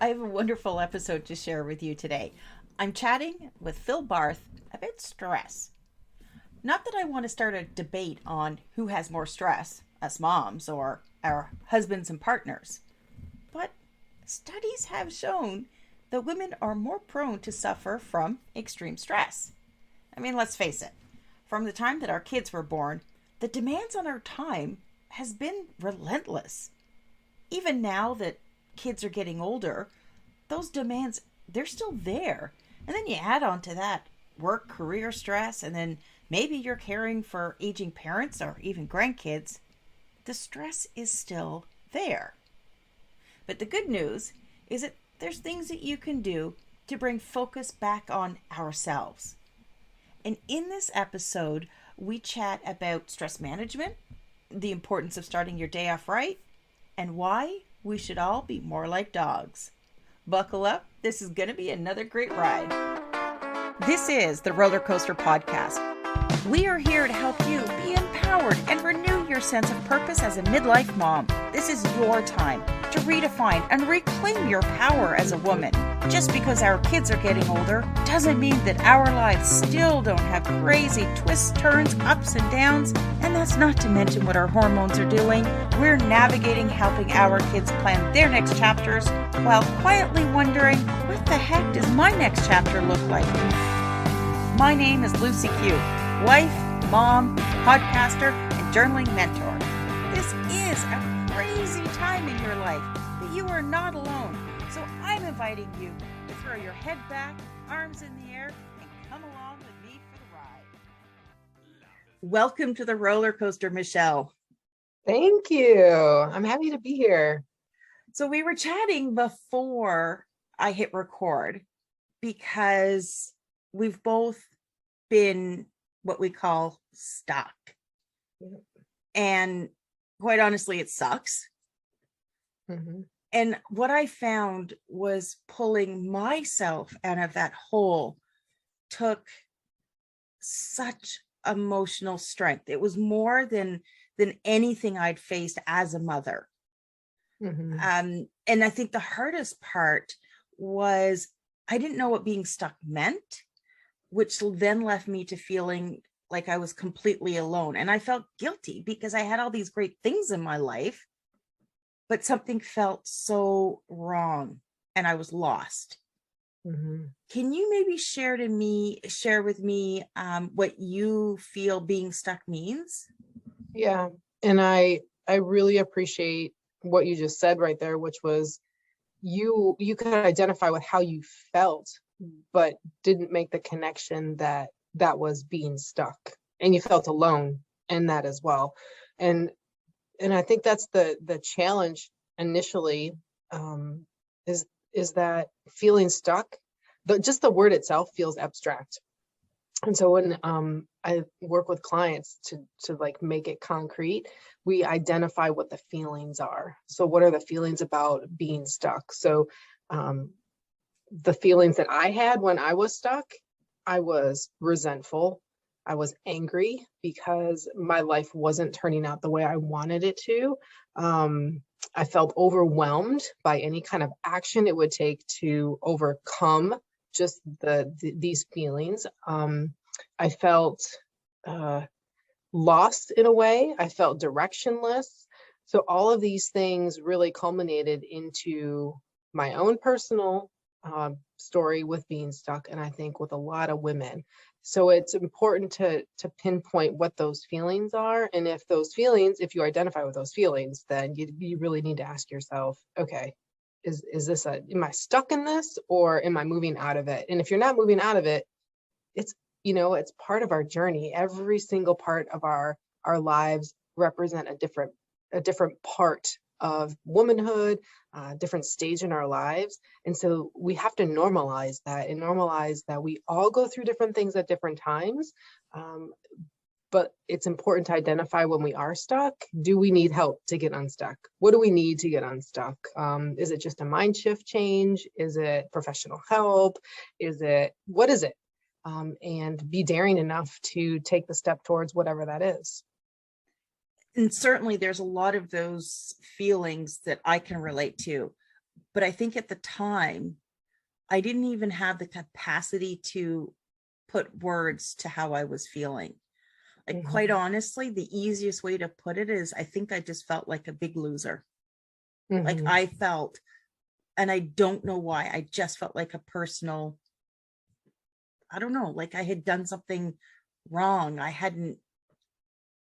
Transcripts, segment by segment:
I have a wonderful episode to share with you today. I'm chatting with Phil Barth about stress. Not that I want to start a debate on who has more stress, us moms or our husbands and partners, but studies have shown that women are more prone to suffer from extreme stress. I mean, let's face it, from the time that our kids were born, the demands on our time has been relentless. Even now that kids are getting older, those demands, they're still there. And then you add on to that work, career stress, and then maybe you're caring for aging parents or even grandkids. The stress is still there. But the good news is that there's things that you can do to bring focus back on ourselves. And in this episode, we chat about stress management, the importance of starting your day off right, and why we should all be more like dogs. Buckle up. This is going to be another great ride. This is the Roller Coaster Podcast. We are here to help you be empowered and renew your sense of purpose as a midlife mom. This is your time to redefine and reclaim your power as a woman. Just because our kids are getting older doesn't mean that our lives still don't have crazy twists, turns, ups and downs. And that's not to mention what our hormones are doing. We're navigating helping our kids plan their next chapters while quietly wondering, what the heck does my next chapter look like? My name is Lucy Q, wife, mom, podcaster, and journaling mentor. This is a crazy time in your life, but you are not alone. So I'm inviting you to throw your head back, arms in the air, and come along with me for the ride. Welcome to the roller coaster, Michelle. Thank you. I'm happy to be here. So we were chatting before I hit record because we've both been what we call stuck. And quite honestly, it sucks. Mm-hmm. And what I found was pulling myself out of that hole took such emotional strength. It was more than anything I'd faced as a mother. Mm-hmm. And I think the hardest part was I didn't know what being stuck meant, which then left me to feeling like I was completely alone. And I felt guilty because I had all these great things in my life, but something felt so wrong and I was lost. Mm-hmm. Can you maybe share with me what you feel being stuck means? Yeah. And I really appreciate what you just said right there, which was you could identify with how you felt, but didn't make the connection that was being stuck, and you felt alone in that as well. And I think that's the challenge initially, is that feeling stuck. Just the word itself feels abstract. And so when I work with clients to like make it concrete, we identify what the feelings are. So what are the feelings about being stuck? So the feelings that I had when I was stuck, I was resentful. I was angry because my life wasn't turning out the way I wanted it to. I felt overwhelmed by any kind of action it would take to overcome just these feelings. I felt lost in a way. I felt directionless. So all of these things really culminated into my own personal story with being stuck, and I think with a lot of women. So it's important to pinpoint what those feelings are, and if you identify with those feelings, then you really need to ask yourself, okay, am I stuck in this, or am I moving out of it? And if you're not moving out of it, it's part of our journey. Every single part of our lives represent a different part of womanhood, different stage in our lives. And so we have to normalize that we all go through different things at different times. But it's important to identify when we are stuck. Do we need help to get unstuck? What do we need to get unstuck? Is it just a mind shift change? Is it professional help? What is it? And be daring enough to take the step towards whatever that is. And certainly there's a lot of those feelings that I can relate to, But I think at the time, I didn't even have the capacity to put words to how I was feeling. Like, quite Mhm. honestly, the easiest way to put it is I think I just felt like a big loser. Like, Mhm. I felt, and I don't know why, I just felt like a personal, I don't know, like I had done something wrong. I hadn't,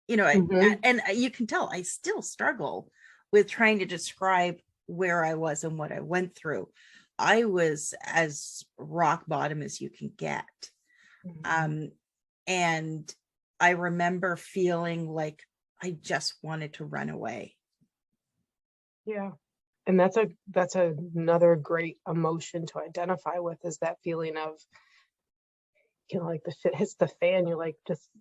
Mhm. and you can tell I still struggle with trying to describe where I was and what I went through. I was as rock bottom as you can get. Mhm. Um, and I remember feeling like I just wanted to run away. Yeah. And that's another great emotion to identify with, is that feeling of, like the shit hits the fan, you're like,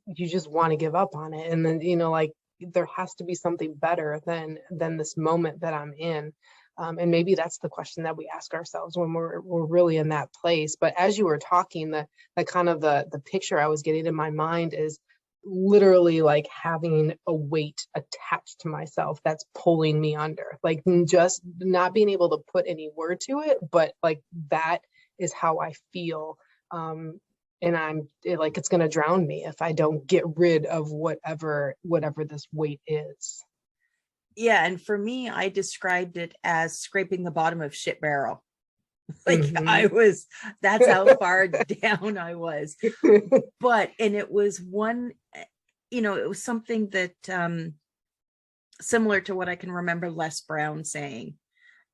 you just want to give up on it. And then, like, there has to be something better than this moment that I'm in. And maybe that's the question that we ask ourselves when we're really in that place. But as you were talking, the kind of the picture I was getting in my mind is literally like having a weight attached to myself that's pulling me under, like just not being able to put any word to it, but like that is how I feel. And like, it's going to drown me if I don't get rid of whatever this weight is. Yeah, and for me, I described it as scraping the bottom of shit barrel. Like, I Hmm. was, that's how far down I was. But, and it was one, it was something that similar to what I can remember Les Brown saying,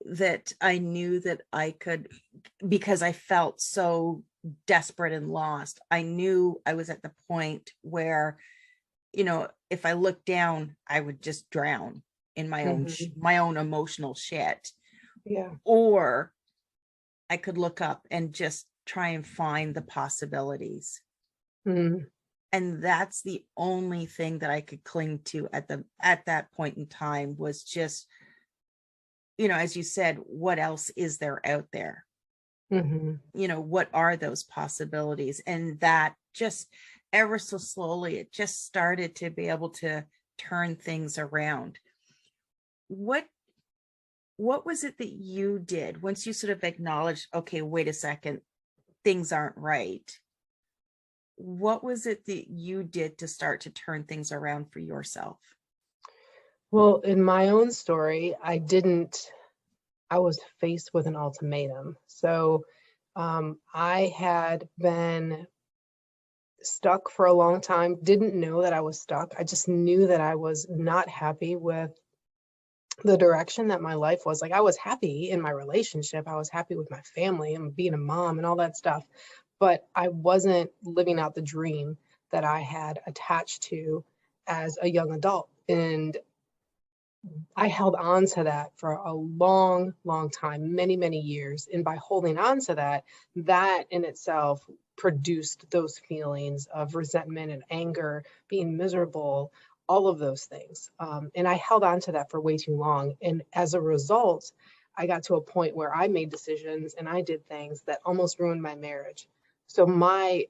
that I knew that I could, because I felt so desperate and lost. I knew I was at the point where, if I looked down, I would just drown in Hmm. my own emotional shit. Yeah. Or I could look up and just try and find the possibilities. Mm. And that's the only thing that I could cling to at that point in time, was just, as you said, what else is there out there? Hmm. What are those possibilities? And that just ever so slowly, it just started to be able to turn things around. What what was it that you did once you sort of acknowledged, okay, wait a second, things aren't right? What was it that you did to start to turn things around for yourself? Well, in my own story, I was faced with an ultimatum. So I had been stuck for a long time, didn't know that I was stuck. I just knew that I was not happy with the direction that my life was. Like, I was happy in my relationship, I was happy with my family and being a mom and all that stuff, but I wasn't living out the dream that I had attached to as a young adult. And I held on to that for a long, long time, many, many years. And by holding on to that, that in itself produced those feelings of resentment and anger, being miserable, all of those things. And I held on to that for way too long. And as a result, I got to a point where I made decisions and I did things that almost ruined my marriage. So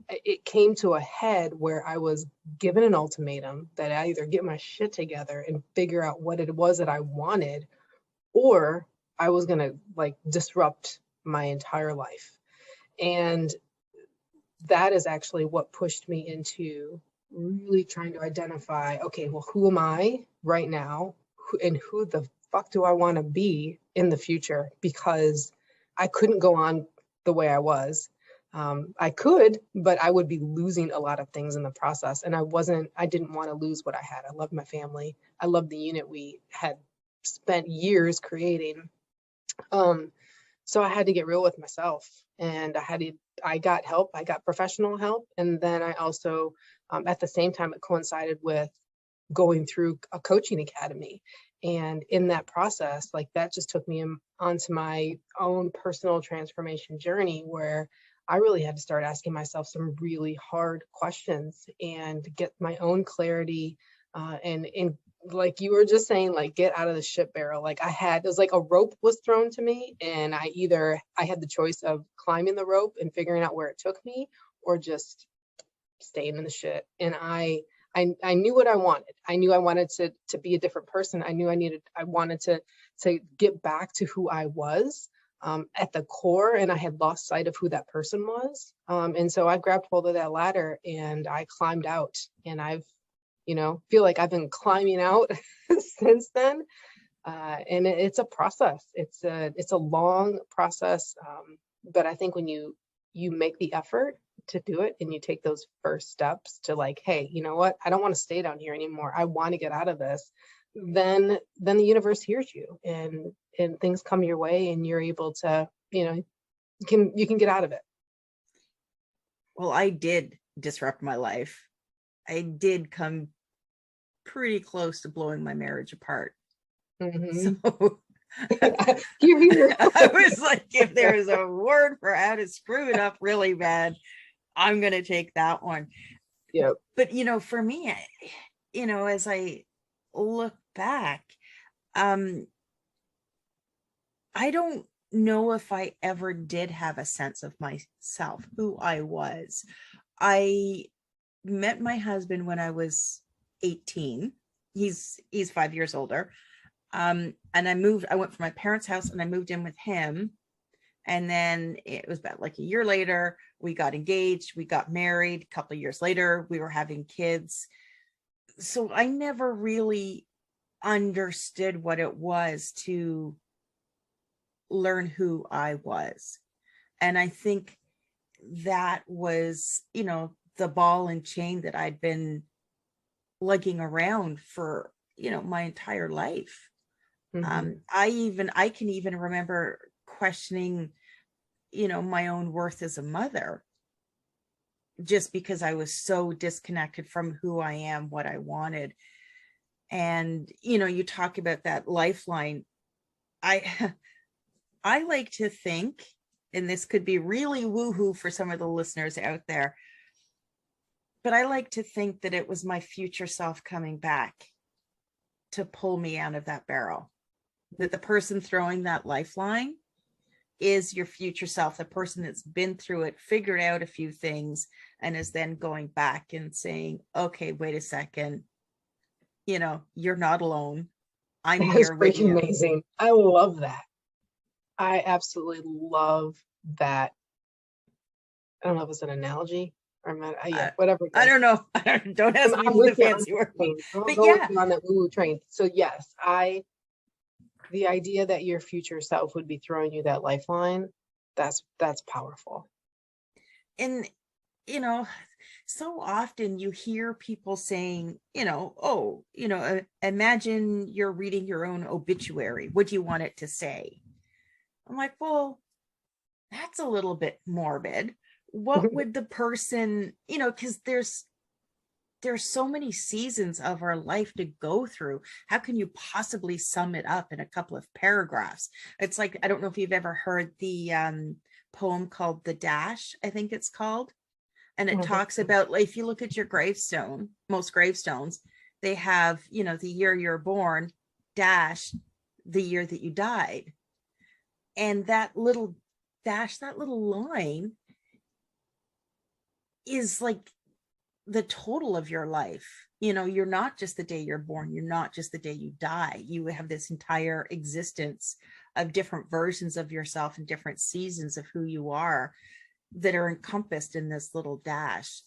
it came to a head where I was given an ultimatum that I either get my shit together and figure out what it was that I wanted, or I was going to like disrupt my entire life. And that is actually what pushed me into really trying to identify, okay, well, who am I right now? And who the fuck do I want to be in the future? Because I couldn't go on the way I was. I could, but I would be losing a lot of things in the process. And I didn't want to lose what I had. I loved my family. I loved the unit we had spent years creating. Um, so I had to get real with myself, and I got help. I got professional help. And then I also, at the same time, it coincided with going through a coaching academy. And in that process, like, that just took me onto my own personal transformation journey, where I really had to start asking myself some really hard questions and get my own clarity, and like you were just saying, like, get out of the shit barrel. Like, it was like a rope was thrown to me, and I had the choice of climbing the rope and figuring out where it took me, or just staying in the shit. And I knew what I wanted. I knew I wanted to be a different person. I wanted to get back to who I was. at the core, and I had lost sight of who that person was. And so I grabbed hold of that ladder and I climbed out, and I've, feel like I've been climbing out since then. And it's a process. It's a long process. But I think when you make the effort to do it and you take those first steps to like, hey, you know what? I don't want to stay down here anymore. I want to get out of this. Then the universe hears you, and things come your way, and you're able to, you can get out of it. Well, I did disrupt my life. I did come pretty close to blowing my marriage apart. Mm-hmm. So Here. I was like, if there's a word for how to screw it up really bad, I'm going to take that one. Yep. But, for me, as I look back, I don't know if I ever did have a sense of myself, who I was. I met my husband when I was 18. He's 5 years older. And I went from my parents' house and I moved in with him. And then it was about like a year later, we got engaged, we got married. A couple of years later, we were having kids. So I never really understood what it was to learn who I was. And I think that was, the ball and chain that I'd been lugging around for, my entire life. Mm-hmm. I can even remember questioning, my own worth as a mother, just because I was so disconnected from who I am, what I wanted. And, you talk about that lifeline. I I like to think, and this could be really woohoo for some of the listeners out there, but I like to think that it was my future self coming back to pull me out of that barrel. That the person throwing that lifeline is your future self, the person that's been through it, figured out a few things, and is then going back and saying, okay, wait a second, you're not alone. I'm That is here with freaking you. amazing. I love that. I absolutely love that. I don't know if it's an analogy or yeah, whatever it I is. don't know. Don't ask me I'm the with you on fancy word. that train. I'm But going with yeah, you on that woo train. So yes, the idea that your future self would be throwing you that lifeline, that's powerful. and so often you hear people saying, oh, imagine you're reading your own obituary. What do you want it to say? I'm like, well, that's a little bit morbid. What would the person, because there's so many seasons of our life to go through. How can you possibly sum it up in a couple of paragraphs? It's like, I don't know if you've ever heard the poem called The Dash, I think it's called. And it talks about, like, if you look at your gravestone, most gravestones, they have, the year you're born, dash, the year that you died. And that little dash, that little line is like the total of your life. You're not just the day you're born, you're not just the day you die. You have this entire existence of different versions of yourself and different seasons of who you are that are encompassed in this little dash.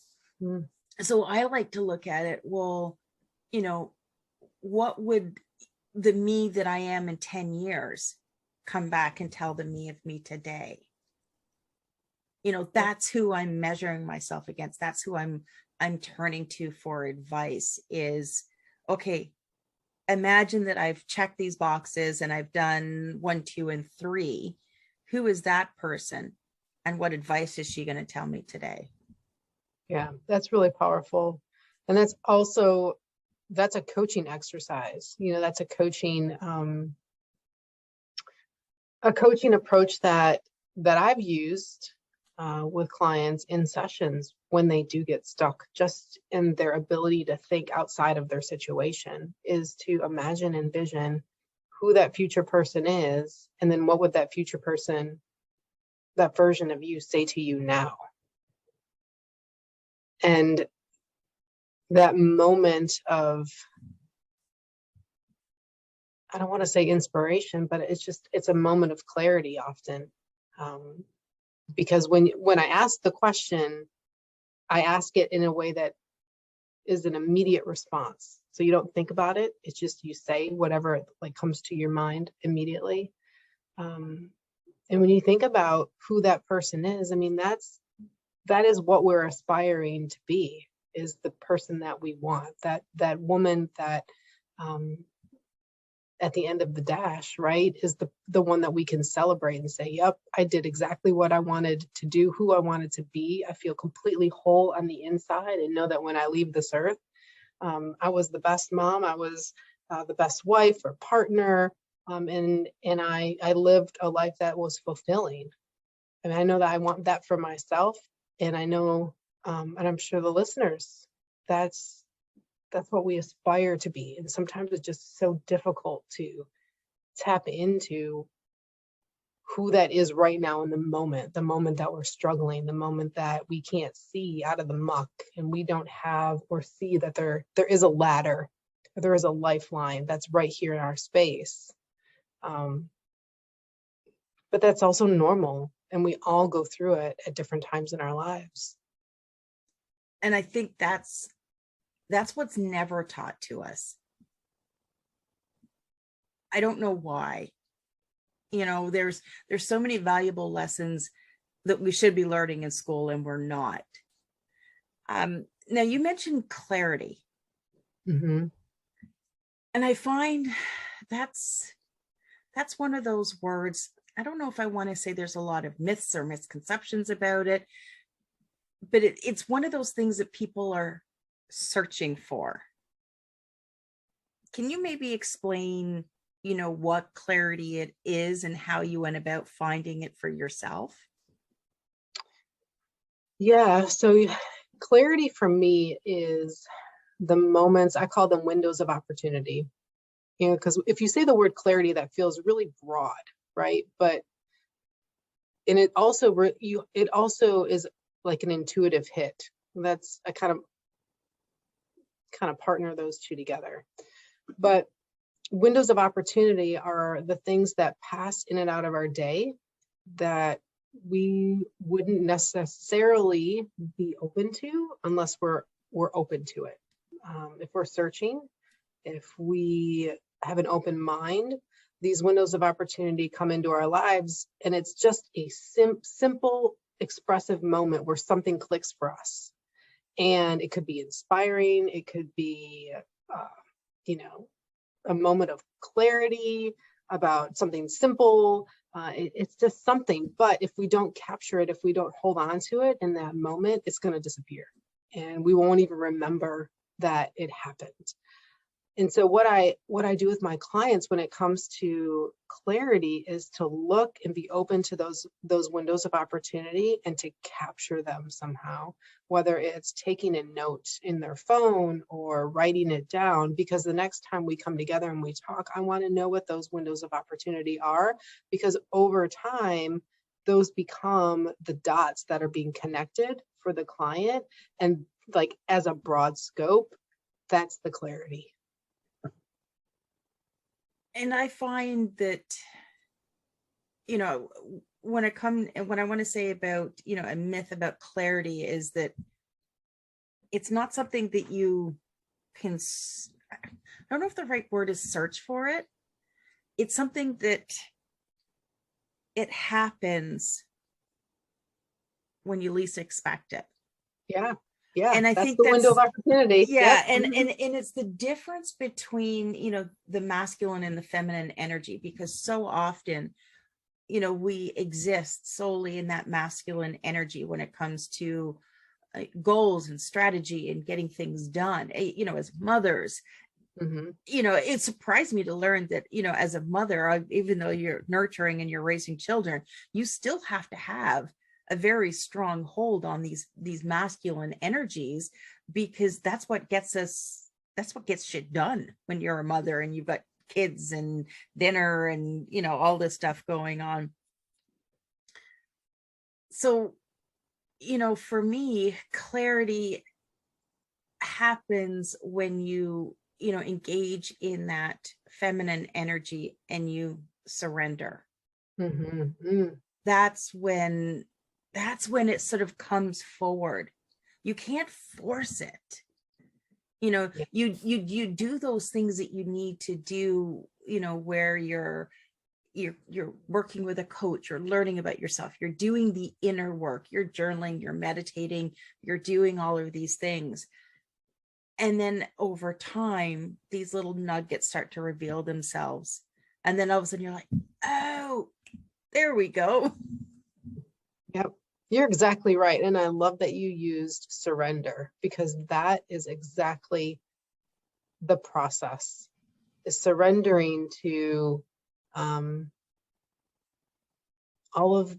So I like to look at it, well, what would the me that I am in 10 years come back and tell the me of me today? That's who I'm measuring myself against. That's who I'm turning to for advice is, okay, imagine that I've checked these boxes and I've done 1, 2, and 3. Who is that person? And what advice is she going to tell me today? Yeah, that's really powerful. And that's a coaching exercise. That's a coaching approach that I've used with clients in sessions when they do get stuck, just in their ability to think outside of their situation, is to imagine and envision who that future person is, and then what would that future person, that version of you, say to you now. And that moment of I don't want to say inspiration, but it's a moment of clarity often. Um, because when I ask the question, I ask it in a way that is an immediate response. So you don't think about it. It's just you say whatever like comes to your mind immediately. Um, and when you think about who that person is, I mean, that is what we're aspiring to be, is the person that we want, that woman that um, at the end of the dash, right, is the one that we can celebrate and say, yep, I did exactly what I wanted to do, who I wanted to be. I feel completely whole on the inside and know that when I leave this earth, I was the best mom, I was the best wife or partner, and I lived a life that was fulfilling. And I know that I want that for myself, and I know, and I'm sure the listeners, that's that's what we aspire to be. And sometimes it's just so difficult to tap into who that is right now in the moment that we're struggling, the moment that we can't see out of the muck, and we don't have or see that there is a ladder, or there is a lifeline that's right here in our space. Um, but that's also normal, and we all go through it at different times in our lives. And I think that's what's never taught to us. I don't know why. There's so many valuable lessons that we should be learning in school and we're not. Now you mentioned clarity. Mm-hmm. And I find that's one of those words. I don't know if I want to say there's a lot of myths or misconceptions about it, but it's one of those things that people are searching for. Can you maybe explain, what clarity it is and how you went about finding it for yourself? Yeah, so clarity for me is the moments, I call them windows of opportunity. Because if you say the word clarity, that feels really broad, right? But and it also is like an intuitive hit. That's I kind of partner those two together. But windows of opportunity are the things that pass in and out of our day that we wouldn't necessarily be open to unless we're open to it. If we're searching, if we have an open mind, these windows of opportunity come into our lives, and it's just a simple, expressive moment where something clicks for us. And it could be inspiring. It could be, uh, you know, a moment of clarity about something simple. It's just something. But if we don't capture it, if we don't hold on to it in that moment, it's going to disappear. And we won't even remember that it happened. And so what I do with my clients when it comes to clarity is to look and be open to those windows of opportunity and to capture them somehow, whether it's taking a note in their phone or writing it down, because the next time we come together and we talk, I want to know what those windows of opportunity are, because over time those become the dots that are being connected for the client. And like as a broad scope, that's the clarity. And I find that, when I want to say about, a myth about clarity is that it's not something that you can, I don't know if the right word is search for it. It's something that it happens when you least expect it. Yeah. Yeah. And I That's think the window of opportunity. yeah. Yep. And it's the difference between, the masculine and the feminine energy, because so often, we exist solely in that masculine energy when it comes to goals and strategy and getting things done, as mothers. Mm-hmm. It surprised me to learn that, as a mother, even though you're nurturing and you're raising children, you still have to have a very strong hold on these masculine energies, because that's what gets shit done when you're a mother and you've got kids and dinner and, all this stuff going on. So, for me, clarity happens when you engage in that feminine energy and you surrender, Mm-hmm. that's when it sort of comes forward. You can't force it. Yeah. You do those things that you need to do, where you're working with a coach, you're learning about yourself, you're doing the inner work, you're journaling, you're meditating, you're doing all of these things. And then over time, these little nuggets start to reveal themselves. And then all of a sudden you're like, oh, there we go. Yep. You're exactly right. And I love that you used surrender, because that is exactly the process, is surrendering to all of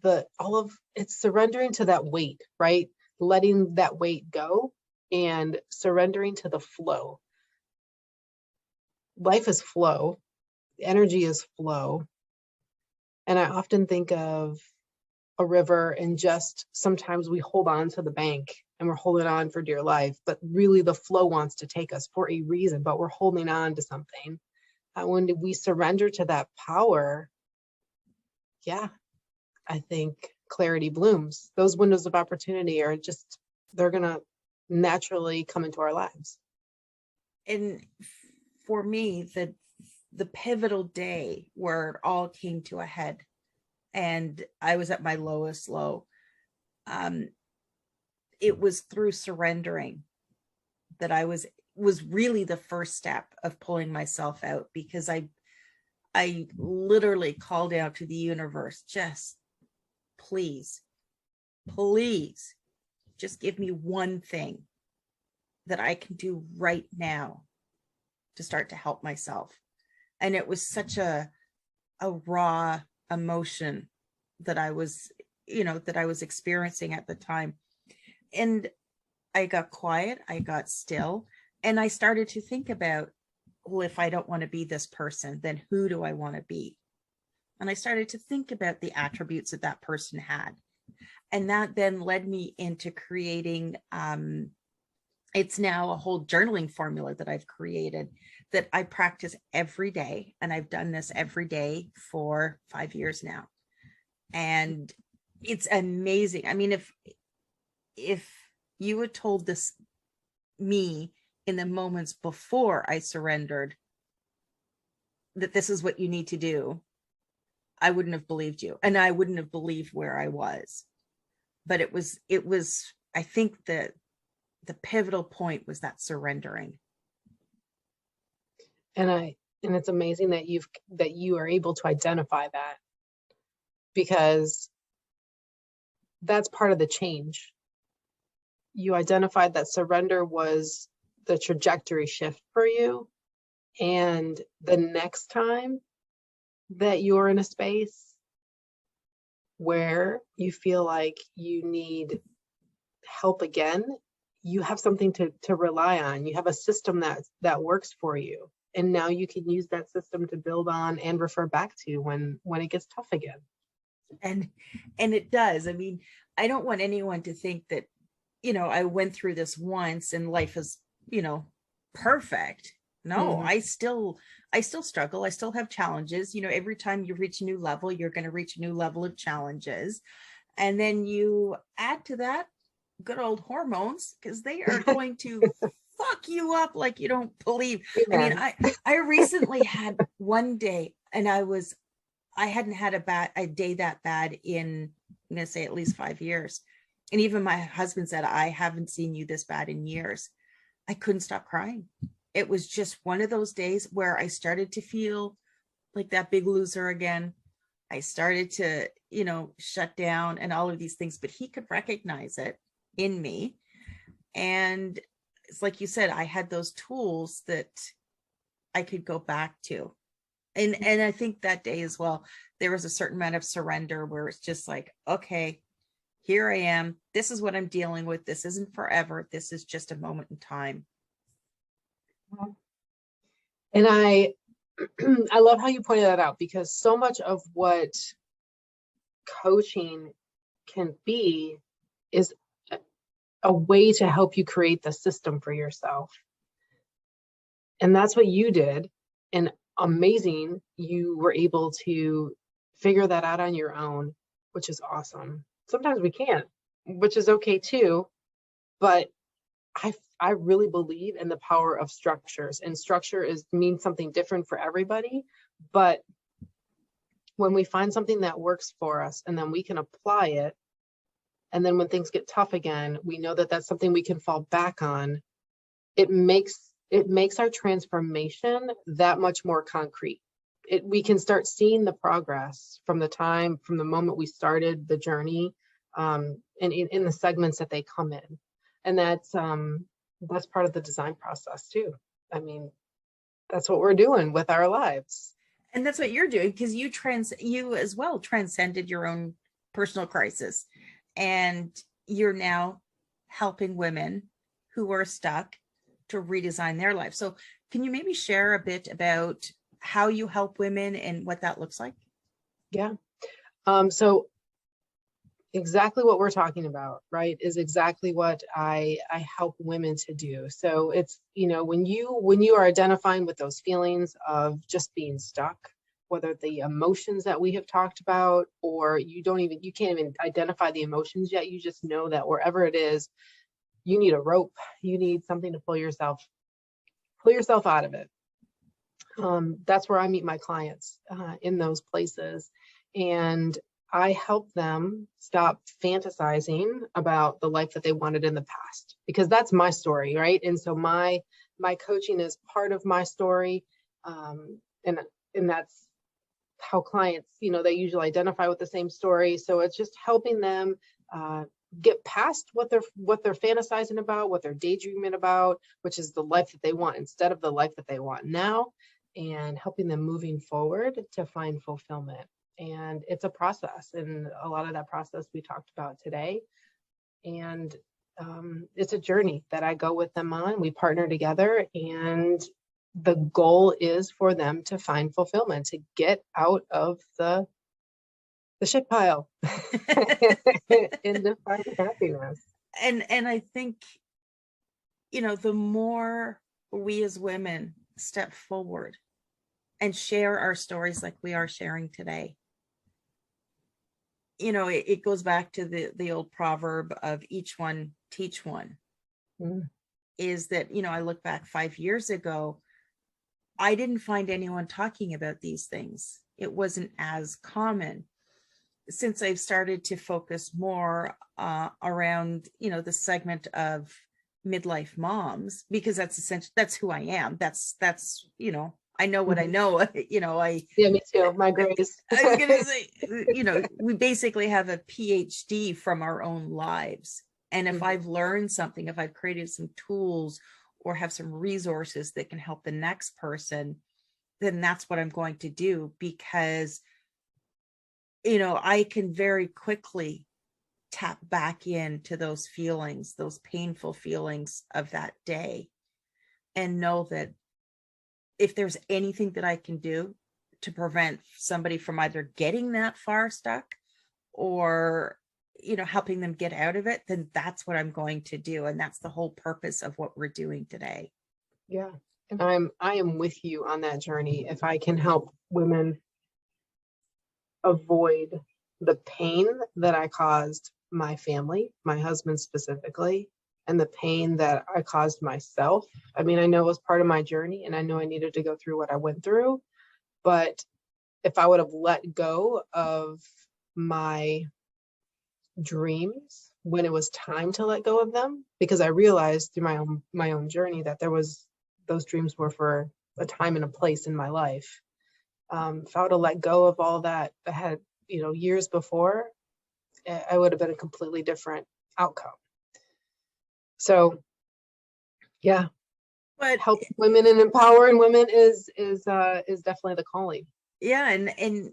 it's surrendering to that weight, right? Letting that weight go and surrendering to the flow. Life is flow, energy is flow. And I often think of a river, and just sometimes we hold on to the bank and we're holding on for dear life, but really the flow wants to take us for a reason, but we're holding on to something. When we surrender to that power, yeah, I think clarity blooms. Those windows of opportunity are just, they're going to naturally come into our lives. And for me, the pivotal day where it all came to a head and I was at my lowest low, it was through surrendering that I was really the first step of pulling myself out, because I literally called out to the universe, just please, please, just give me one thing that I can do right now to start to help myself. And it was such a raw emotion that I was, experiencing at the time. And I got quiet, I got still, and I started to think about, well, if I don't want to be this person, then who do I want to be? And I started to think about the attributes that that person had. And that then led me into creating, it's now a whole journaling formula that I've created that I practice every day. And I've done this every day for 5 years now. And it's amazing. I mean, if you had told this me in the moments before I surrendered that this is what you need to do, I wouldn't have believed you, and I wouldn't have believed where I was. But it was, I think that the pivotal point was that surrendering. And it's amazing that you are able to identify that, because that's part of the change. You identified that surrender was the trajectory shift for you. And the next time that you're in a space where you feel like you need help again, you have something to rely on. You have a system that works for you. And now you can use that system to build on and refer back to when it gets tough again. And it does. I mean, I don't want anyone to think that, I went through this once and life is, perfect. No, Mm-hmm. I still struggle. I still have challenges. Every time you reach a new level, you're going to reach a new level of challenges. And then you add to that good old hormones, because they are going to fuck you up like you don't believe. I mean, I recently had one day, and I hadn't had a day that bad in, I'm going to say, at least 5 years. And even my husband said, I haven't seen you this bad in years. I couldn't stop crying. It was just one of those days where I started to feel like that big loser again. I started to, shut down and all of these things, but he could recognize it in me. And it's like you said, I had those tools that I could go back to. And I think that day as well, there was a certain amount of surrender where it's just like, okay, here I am. This is what I'm dealing with. This isn't forever. This is just a moment in time. And I love how you pointed that out, because so much of what coaching can be is a way to help you create the system for yourself. And that's what you did. And amazing you were able to figure that out on your own, which is awesome. Sometimes we can't, which is okay too. But I really believe in the power of structures, and structure means something different for everybody. But when we find something that works for us and then we can apply it, and then when things get tough again, we know that that's something we can fall back on. It makes our transformation that much more concrete. We can start seeing the progress from the moment we started the journey, and in the segments that they come in. And that's part of the design process too. I mean, that's what we're doing with our lives. And that's what you're doing, because you as well transcended your own personal crisis, and you're now helping women who are stuck to redesign their life. So can you maybe share a bit about how you help women and what that looks like? Yeah. So exactly what we're talking about, right, is exactly what I help women to do. So it's, when you are identifying with those feelings of just being stuck, whether the emotions that we have talked about, or you can't even identify the emotions yet, you just know that wherever it is, you need a rope, you need something to pull yourself out of it. That's where I meet my clients, in those places. And I help them stop fantasizing about the life that they wanted in the past, because that's my story, right? And so my coaching is part of my story. And that's how clients, they usually identify with the same story. So it's just helping them get past what they're fantasizing about, what they're daydreaming about, which is the life that they want instead of the life that they want now, and helping them moving forward to find fulfillment. And it's a process, and a lot of that process we talked about today. And it's a journey that I go with them on. We partner together, and the goal is for them to find fulfillment, to get out of the shit pile and to find happiness. And I think, the more we as women step forward and share our stories like we are sharing today, it goes back to the old proverb of each one teach one. Is that, I look back 5 years ago, I didn't find anyone talking about these things. It wasn't as common. Since I've started to focus more around, the segment of midlife moms, because that's essentially, that's who I am. That's I know what I know. Yeah, me too. My grace. I was gonna say, we basically have a PhD from our own lives. And if I've learned something, if I've created some tools or have some resources that can help the next person, then that's what I'm going to do, because I can very quickly tap back into those feelings, those painful feelings of that day, and know that if there's anything that I can do to prevent somebody from either getting that far stuck or, helping them get out of it, then that's what I'm going to do. And that's the whole purpose of what we're doing today. Yeah. And I am with you on that journey. If I can help women avoid the pain that I caused my family, my husband specifically, and the pain that I caused myself. I mean, I know it was part of my journey, and I know I needed to go through what I went through. But if I would have let go of my dreams when it was time to let go of them, because I realized through my own journey that those dreams were for a time and a place in my life. If I would have let go of all that I had, years before, I would have been a completely different outcome. So, yeah, but helping women and empowering women is definitely the calling. Yeah, and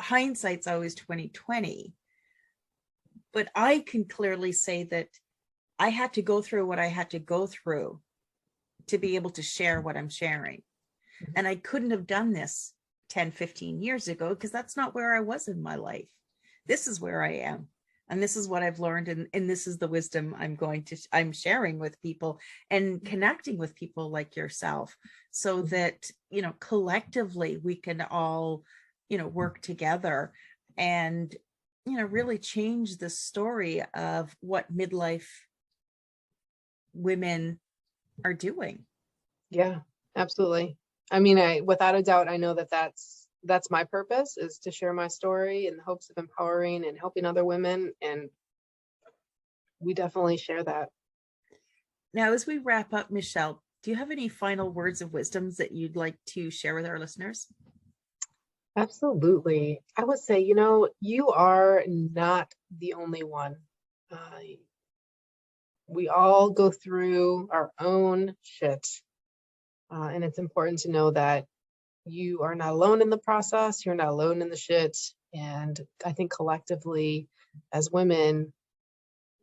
hindsight's always 2020. But I can clearly say that I had to go through what I had to go through to be able to share what I'm sharing. And I couldn't have done this 10, 15 years ago, because that's not where I was in my life. This is where I am. And this is what I've learned, and this is the wisdom I'm sharing with people and connecting with people like yourself, so that, collectively we can all, work together and, really change the story of what midlife women are doing. Yeah, absolutely. I mean, without a doubt, I know that that's my purpose, is to share my story in the hopes of empowering and helping other women. And we definitely share that. Now, as we wrap up, Michelle, do you have any final words of wisdoms that you'd like to share with our listeners? Absolutely. I would say, you are not the only one. Uh, we all go through our own shit. And it's important to know that you are not alone in the process. You're not alone in the shit. And I think collectively, as women,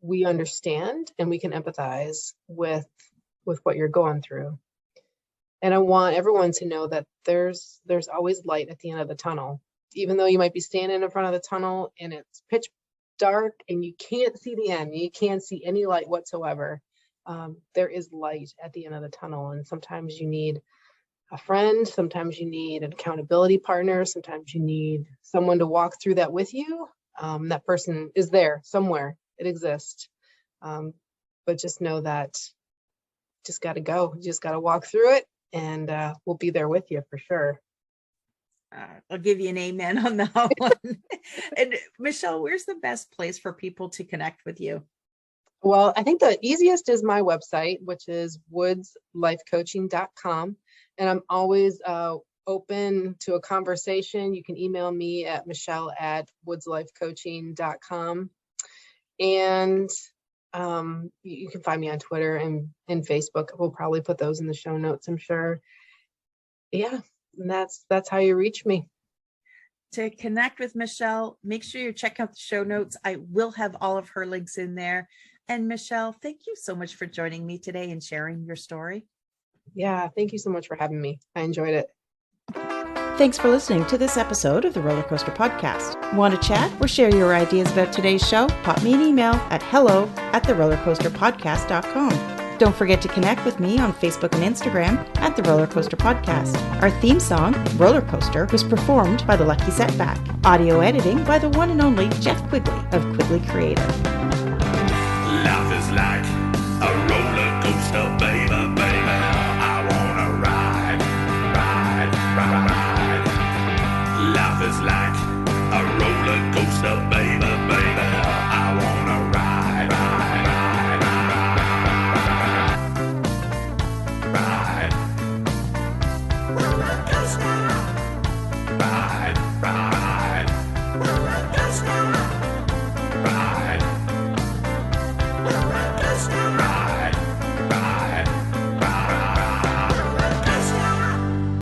we understand and we can empathize with what you're going through. And I want everyone to know that there's always light at the end of the tunnel. Even though you might be standing in front of the tunnel and it's pitch dark and you can't see the end, you can't see any light whatsoever, there is light at the end of the tunnel. And sometimes you need a friend, sometimes you need an accountability partner, sometimes you need someone to walk through that with you. That person is there somewhere. It exists. But just know that just got to go. You just got to walk through it, and we'll be there with you for sure. I'll give you an amen on that one. And Michelle, where's the best place for people to connect with you? Well, I think the easiest is my website, which is woodslifecoaching.com. And I'm always open to a conversation. You can email me at michelle@woodslifecoaching.com. And you can find me on Twitter and Facebook. We'll probably put those in the show notes, I'm sure. Yeah, and that's how you reach me. To connect with Michelle, make sure you check out the show notes. I will have all of her links in there. And Michelle, thank you so much for joining me today and sharing your story. Yeah, thank you so much for having me. I enjoyed it. Thanks for listening to this episode of the Roller Coaster Podcast. Want to chat or share your ideas about today's show? Pop me an email at hello@therollercoasterpodcast.com. Don't forget to connect with me on Facebook and Instagram at The Roller Coaster Podcast. Our theme song, Roller Coaster, was performed by The Lucky Setback. Audio editing by the one and only Jeff Quigley of Quigley Creator. Life is like a roller coaster, baby, baby. I wanna ride, ride, ride, ride. Life is like a roller coaster, baby, baby. I wanna ride, ride, ride, ride, ride, ride. Roller coaster.